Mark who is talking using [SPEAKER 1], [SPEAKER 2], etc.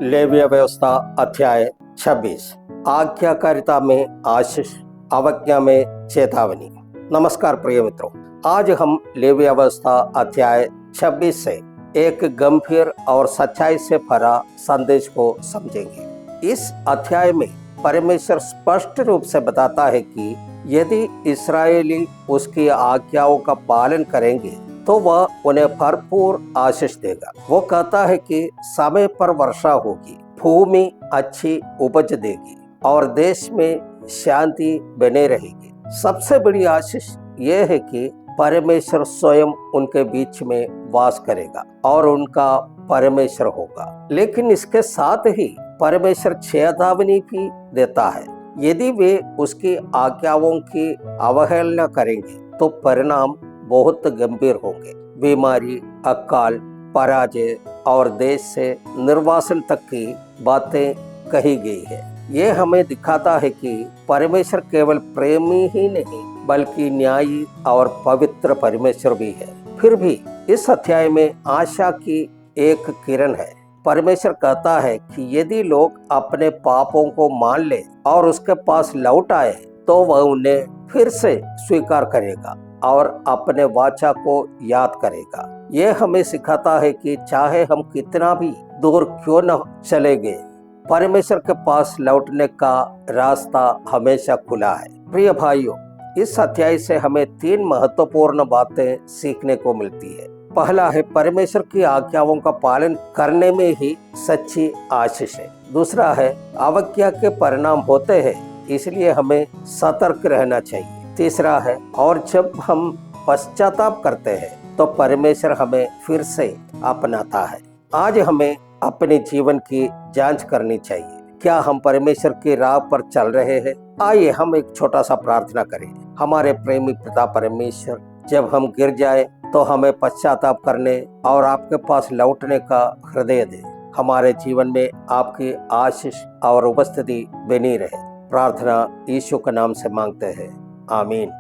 [SPEAKER 1] लेवीय व्यवस्था अध्याय 26 आज्ञाकारिता में आशीष, अवज्ञा में चेतावनी। नमस्कार प्रिय मित्रों, आज हम लेवीय व्यवस्था अध्याय 26 से एक गंभीर और सच्चाई से भरा संदेश को समझेंगे। इस अध्याय में परमेश्वर स्पष्ट रूप से बताता है कि यदि इस्राएली उसकी आज्ञाओं का पालन करेंगे तो वह उन्हें भरपूर आशीष देगा। वो कहता है कि समय पर वर्षा होगी, भूमि अच्छी उपज देगी और देश में शांति बने रहेगी। सबसे बड़ी आशीष ये है कि परमेश्वर स्वयं उनके बीच में वास करेगा और उनका परमेश्वर होगा। लेकिन इसके साथ ही परमेश्वर चेतावनी भी देता है, यदि वे उसकी आज्ञाओं की अवहेलना करेंगे तो परिणाम बहुत गंभीर होंगे। बीमारी, अकाल, पराजय और देश से निर्वासन तक की बातें कही गई है। ये हमें दिखाता है कि परमेश्वर केवल प्रेमी ही नहीं बल्कि न्यायी और पवित्र परमेश्वर भी है। फिर भी इस अध्याय में आशा की एक किरण है। परमेश्वर कहता है कि यदि लोग अपने पापों को मान ले और उसके पास लौट आए तो वह उन्हें फिर से स्वीकार करेगा और अपने वाचा को याद करेगा। यह हमें सिखाता है कि चाहे हम कितना भी दूर क्यों न चले गए, परमेश्वर के पास लौटने का रास्ता हमेशा खुला है। प्रिय भाइयों, इस अध्याय से हमें 3 महत्वपूर्ण बातें सीखने को मिलती है। पहला है, परमेश्वर की आज्ञाओं का पालन करने में ही सच्ची आशीष है। दूसरा है, अवज्ञा के परिणाम होते हैं, इसलिए हमें सतर्क रहना चाहिए। तीसरा है, और जब हम पश्चाताप करते हैं तो परमेश्वर हमें फिर से अपनाता है। आज हमें अपने जीवन की जांच करनी चाहिए। क्या हम परमेश्वर की राह पर चल रहे हैं? आइए हम एक छोटा सा प्रार्थना करें। हमारे प्रेमी पिता परमेश्वर, जब हम गिर जाए तो हमें पश्चाताप करने और आपके पास लौटने का हृदय दे। हमारे जीवन में आपकी आशीष और उपस्थिति बनी रहे। प्रार्थना यीशु के नाम से मांगते हैं, आमीन।